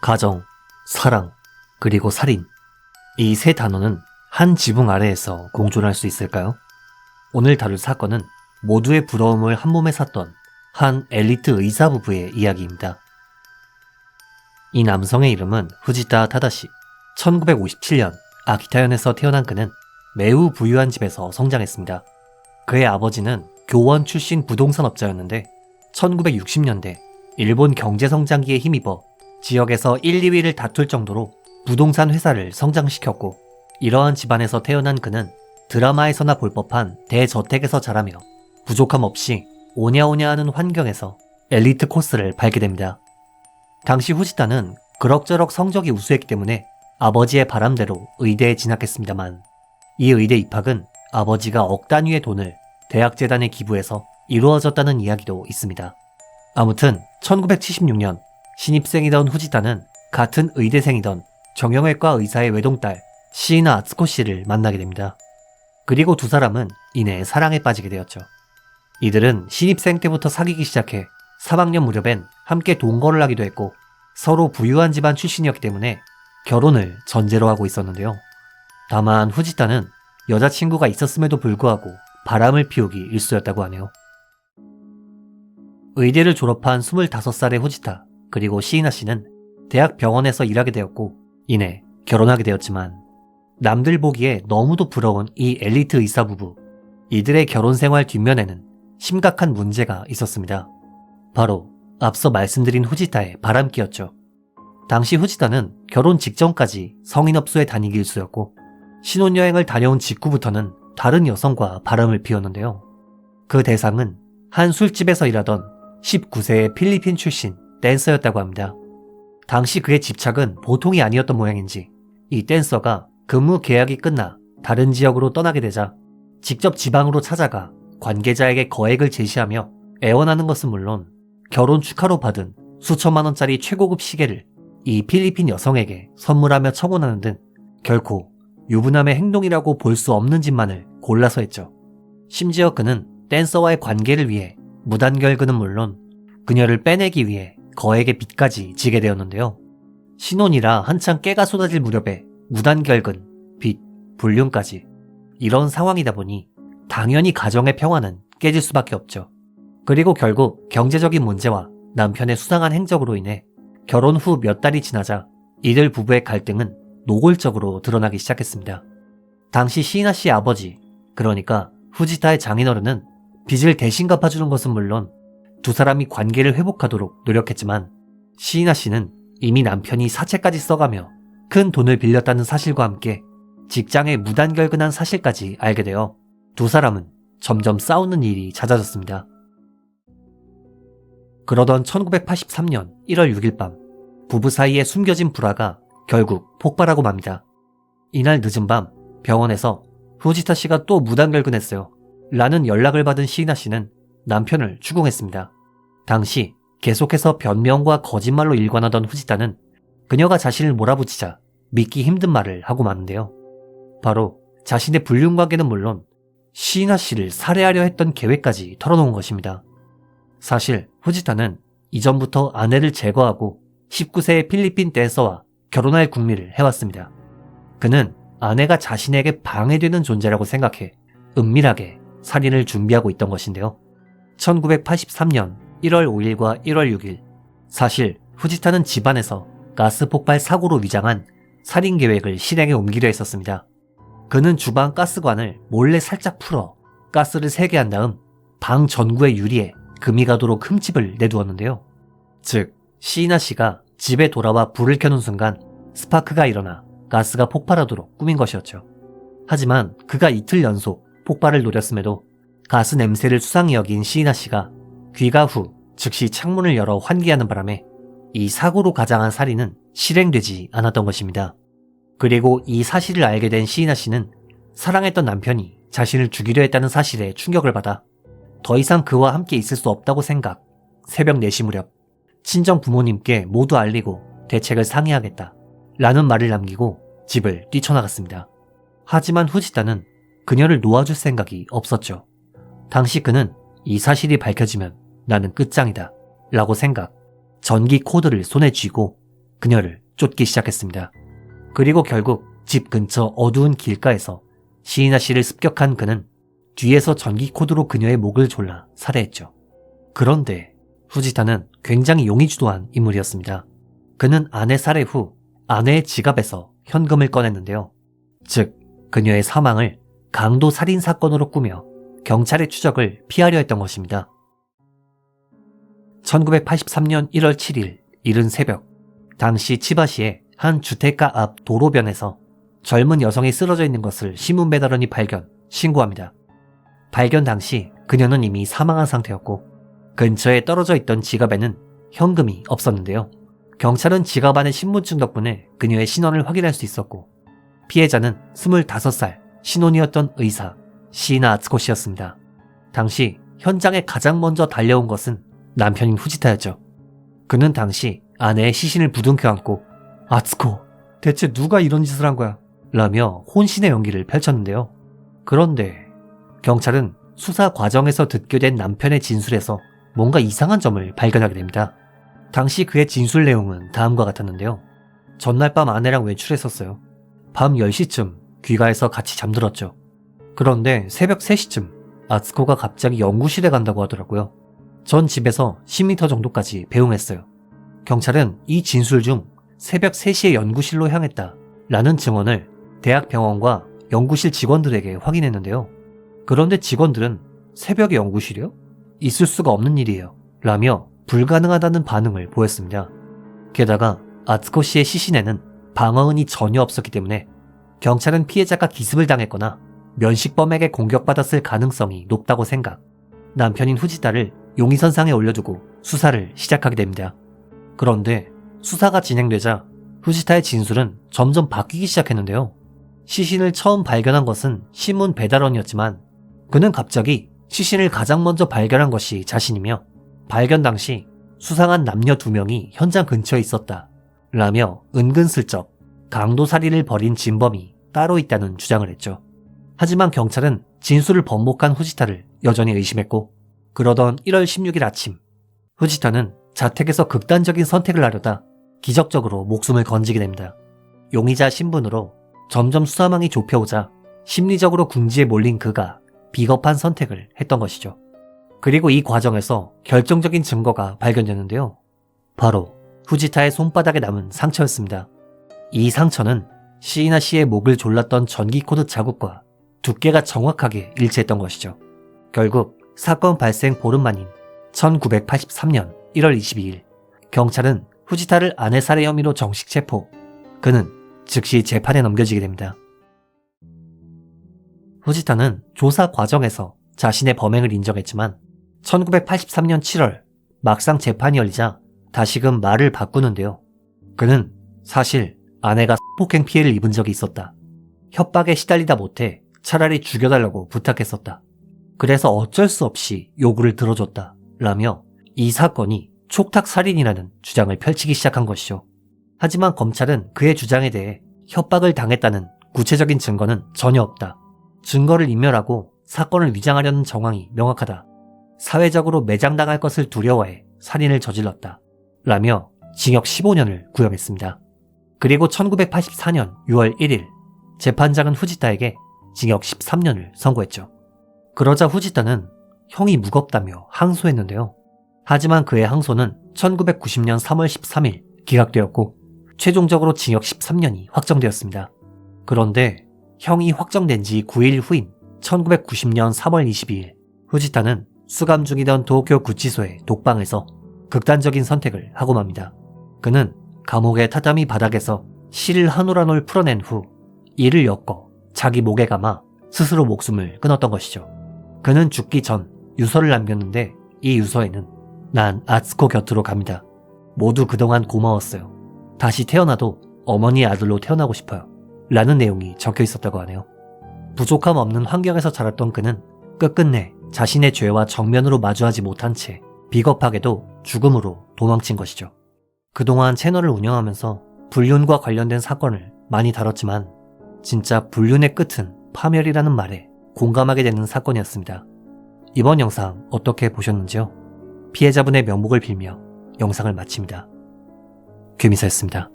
가정, 사랑, 그리고 살인. 이 세 단어는 한 지붕 아래에서 공존할 수 있을까요? 오늘 다룰 사건은 모두의 부러움을 한 몸에 샀던 한 엘리트 의사 부부의 이야기입니다. 이 남성의 이름은 후지타 타다시. 1957년 아키타현에서 태어난 그는 매우 부유한 집에서 성장했습니다. 그의 아버지는 교원 출신 부동산업자였는데 1960년대 일본 경제성장기에 힘입어 지역에서 1, 2위를 다툴 정도로 부동산 회사를 성장시켰고, 이러한 집안에서 태어난 그는 드라마에서나 볼 법한 대저택에서 자라며 부족함 없이 오냐오냐 하는 환경에서 엘리트 코스를 밟게 됩니다. 당시 후지타는 그럭저럭 성적이 우수했기 때문에 아버지의 바람대로 의대에 진학했습니다만, 이 의대 입학은 아버지가 억 단위의 돈을 대학재단에 기부해서 이루어졌다는 이야기도 있습니다. 아무튼 1976년 신입생이던 후지타는 같은 의대생이던 정형외과 의사의 외동딸 시이나 아츠코 씨를 만나게 됩니다. 그리고 두 사람은 이내 사랑에 빠지게 되었죠. 이들은 신입생 때부터 사귀기 시작해 3학년 무렵엔 함께 동거를 하기도 했고, 서로 부유한 집안 출신이었기 때문에 결혼을 전제로 하고 있었는데요. 다만 후지타는 여자친구가 있었음에도 불구하고 바람을 피우기 일쑤였다고 하네요. 의대를 졸업한 25살의 후지타, 그리고 시이나 씨는 대학 병원에서 일하게 되었고, 이내 결혼하게 되었지만, 남들 보기에 너무도 부러운 이 엘리트 의사 부부, 이들의 결혼 생활 뒷면에는 심각한 문제가 있었습니다. 바로 앞서 말씀드린 후지타의 바람기였죠. 당시 후지타는 결혼 직전까지 성인업소에 다니기 일쑤였고, 신혼여행을 다녀온 직후부터는 다른 여성과 바람을 피웠는데요. 그 대상은 한 술집에서 일하던 19세의 필리핀 출신 댄서였다고 합니다. 당시 그의 집착은 보통이 아니었던 모양인지 이 댄서가 근무 계약이 끝나 다른 지역으로 떠나게 되자 직접 지방으로 찾아가 관계자에게 거액을 제시하며 애원하는 것은 물론 결혼 축하로 받은 수천만 원짜리 최고급 시계를 이 필리핀 여성에게 선물하며 청혼하는 등 결코 유부남의 행동이라고 볼 수 없는 짓만을 골라서 했죠. 심지어 그는 댄서와의 관계를 위해 무단결근은 물론 그녀를 빼내기 위해 거액의 빚까지 지게 되었는데요. 신혼이라 한창 깨가 쏟아질 무렵에 무단결근, 빚, 불륜까지, 이런 상황이다 보니 당연히 가정의 평화는 깨질 수밖에 없죠. 그리고 결국 경제적인 문제와 남편의 수상한 행적으로 인해 결혼 후 몇 달이 지나자 이들 부부의 갈등은 노골적으로 드러나기 시작했습니다. 당시 시이나 씨의 아버지, 그러니까 후지타의 장인어른은 빚을 대신 갚아주는 것은 물론 두 사람이 관계를 회복하도록 노력했지만, 시이나 씨는 이미 남편이 사채까지 써가며 큰 돈을 빌렸다는 사실과 함께 직장에 무단결근한 사실까지 알게 되어 두 사람은 점점 싸우는 일이 잦아졌습니다. 그러던 1983년 1월 6일 밤, 부부 사이에 숨겨진 불화가 결국 폭발하고 맙니다. 이날 늦은 밤 병원에서 후지타 씨가 또 무단결근했어요 라는 연락을 받은 시이나 씨는 남편을 추궁했습니다. 당시 계속해서 변명과 거짓말로 일관하던 후지타는 그녀가 자신을 몰아붙이자 믿기 힘든 말을 하고 마는데요. 바로 자신의 불륜관계는 물론 시이나 씨를 살해하려 했던 계획까지 털어놓은 것입니다. 사실 후지타는 이전부터 아내를 제거하고 19세의 필리핀 댄서와 결혼할 궁리를 해왔습니다. 그는 아내가 자신에게 방해되는 존재라고 생각해 은밀하게 살인을 준비하고 있던 것인데요. 1983년 1월 5일과 1월 6일, 사실 후지타는 집안에서 가스 폭발 사고로 위장한 살인 계획을 실행에 옮기려 했었습니다. 그는 주방 가스관을 몰래 살짝 풀어 가스를 새게 한 다음 방 전구의 유리에 금이 가도록 흠집을 내두었는데요. 즉, 시이나 씨가 집에 돌아와 불을 켜는 순간 스파크가 일어나 가스가 폭발하도록 꾸민 것이었죠. 하지만 그가 이틀 연속 폭발을 노렸음에도 가스 냄새를 수상히 여긴 시이나 씨가 귀가 후 즉시 창문을 열어 환기하는 바람에 이 사고로 가장한 살인은 실행되지 않았던 것입니다. 그리고 이 사실을 알게 된 시이나 씨는 사랑했던 남편이 자신을 죽이려 했다는 사실에 충격을 받아 더 이상 그와 함께 있을 수 없다고 생각, 새벽 4시 무렵 친정 부모님께 모두 알리고 대책을 상의하겠다 라는 말을 남기고 집을 뛰쳐나갔습니다. 하지만 후지타는 그녀를 놓아줄 생각이 없었죠. 당시 그는 이 사실이 밝혀지면 나는 끝장이다 라고 생각, 전기 코드를 손에 쥐고 그녀를 쫓기 시작했습니다. 그리고 결국 집 근처 어두운 길가에서 시이나 씨를 습격한 그는 뒤에서 전기 코드로 그녀의 목을 졸라 살해했죠. 그런데 후지타는 굉장히 용의주도한 인물이었습니다. 그는 아내 살해 후 아내의 지갑에서 현금을 꺼냈는데요. 즉, 그녀의 사망을 강도 살인 사건으로 꾸며 경찰의 추적을 피하려 했던 것입니다. 1983년 1월 7일 이른 새벽, 당시 치바시의 한 주택가 앞 도로변에서 젊은 여성이 쓰러져 있는 것을 신문 배달원이 신고합니다. 발견 당시 그녀는 이미 사망한 상태였고 근처에 떨어져 있던 지갑에는 현금이 없었는데요. 경찰은 지갑 안의 신분증 덕분에 그녀의 신원을 확인할 수 있었고 피해자는 25살 신혼이었던 의사 시이나 아츠코 씨였습니다. 당시 현장에 가장 먼저 달려온 것은 남편인 후지타였죠. 그는 당시 아내의 시신을 부둥켜 안고 아츠코, 대체 누가 이런 짓을 한 거야? 라며 혼신의 연기를 펼쳤는데요. 그런데 경찰은 수사 과정에서 듣게 된 남편의 진술에서 뭔가 이상한 점을 발견하게 됩니다. 당시 그의 진술 내용은 다음과 같았는데요. 전날 밤 아내랑 외출했었어요. 밤 10시쯤 귀가해서 같이 잠들었죠. 그런데 새벽 3시쯤 아츠코가 갑자기 연구실에 간다고 하더라고요. 전 집에서 10m 정도까지 배웅했어요. 경찰은 이 진술 중 새벽 3시에 연구실로 향했다 라는 증언을 대학병원과 연구실 직원들에게 확인했는데요. 그런데 직원들은 새벽에 연구실이요? 있을 수가 없는 일이에요 라며 불가능하다는 반응을 보였습니다. 게다가 아츠코 씨의 시신에는 방어흔이 전혀 없었기 때문에 경찰은 피해자가 기습을 당했거나 면식범에게 공격받았을 가능성이 높다고 생각, 남편인 후지타를 용의선상에 올려두고 수사를 시작하게 됩니다. 그런데 수사가 진행되자 후지타의 진술은 점점 바뀌기 시작했는데요. 시신을 처음 발견한 것은 신문 배달원이었지만 그는 갑자기 시신을 가장 먼저 발견한 것이 자신이며 발견 당시 수상한 남녀 2명이 현장 근처에 있었다 라며 은근슬쩍 강도살인을 벌인 진범이 따로 있다는 주장을 했죠. 하지만 경찰은 진술을 번복한 후지타를 여전히 의심했고 그러던 1월 16일 아침 후지타는 자택에서 극단적인 선택을 하려다 기적적으로 목숨을 건지게 됩니다. 용의자 신분으로 점점 수사망이 좁혀오자 심리적으로 궁지에 몰린 그가 비겁한 선택을 했던 것이죠. 그리고 이 과정에서 결정적인 증거가 발견되는데요. 바로 후지타의 손바닥에 남은 상처였습니다. 이 상처는 시이나 씨의 목을 졸랐던 전기코드 자국과 두께가 정확하게 일치했던 것이죠. 결국 사건 발생 보름 만인 1983년 1월 22일 경찰은 후지타를 아내 살해 혐의로 정식 체포, 그는 즉시 재판에 넘겨지게 됩니다. 후지타는 조사 과정에서 자신의 범행을 인정했지만 1983년 7월 막상 재판이 열리자 다시금 말을 바꾸는데요. 그는 사실 아내가 폭행 피해를 입은 적이 있었다. 협박에 시달리다 못해 차라리 죽여달라고 부탁했었다. 그래서 어쩔 수 없이 요구를 들어줬다 라며 이 사건이 촉탁살인이라는 주장을 펼치기 시작한 것이죠. 하지만 검찰은 그의 주장에 대해 협박을 당했다는 구체적인 증거는 전혀 없다. 증거를 인멸하고 사건을 위장하려는 정황이 명확하다. 사회적으로 매장당할 것을 두려워해 살인을 저질렀다. 라며 징역 15년을 구형했습니다. 그리고 1984년 6월 1일 재판장은 후지타에게 징역 13년을 선고했죠. 그러자 후지타는 형이 무겁다며 항소했는데요. 하지만 그의 항소는 1990년 3월 13일 기각되었고 최종적으로 징역 13년이 확정되었습니다. 그런데 형이 확정된 지 9일 후인 1990년 3월 22일 후지타는 수감 중이던 도쿄 구치소의 독방에서 극단적인 선택을 하고 맙니다. 그는 감옥의 타다미 바닥에서 실을 한 올 한 올 풀어낸 후 이를 엮어 자기 목에 감아 스스로 목숨을 끊었던 것이죠. 그는 죽기 전 유서를 남겼는데 이 유서에는 난 아츠코 곁으로 갑니다. 모두 그동안 고마웠어요. 다시 태어나도 어머니의 아들로 태어나고 싶어요. 라는 내용이 적혀 있었다고 하네요. 부족함 없는 환경에서 자랐던 그는 끝끝내 자신의 죄와 정면으로 마주하지 못한 채 비겁하게도 죽음으로 도망친 것이죠. 그동안 채널을 운영하면서 불륜과 관련된 사건을 많이 다뤘지만 진짜 불륜의 끝은 파멸이라는 말에 공감하게 되는 사건이었습니다. 이번 영상 어떻게 보셨는지요? 피해자분의 명복을 빌며 영상을 마칩니다. 귀미사였습니다.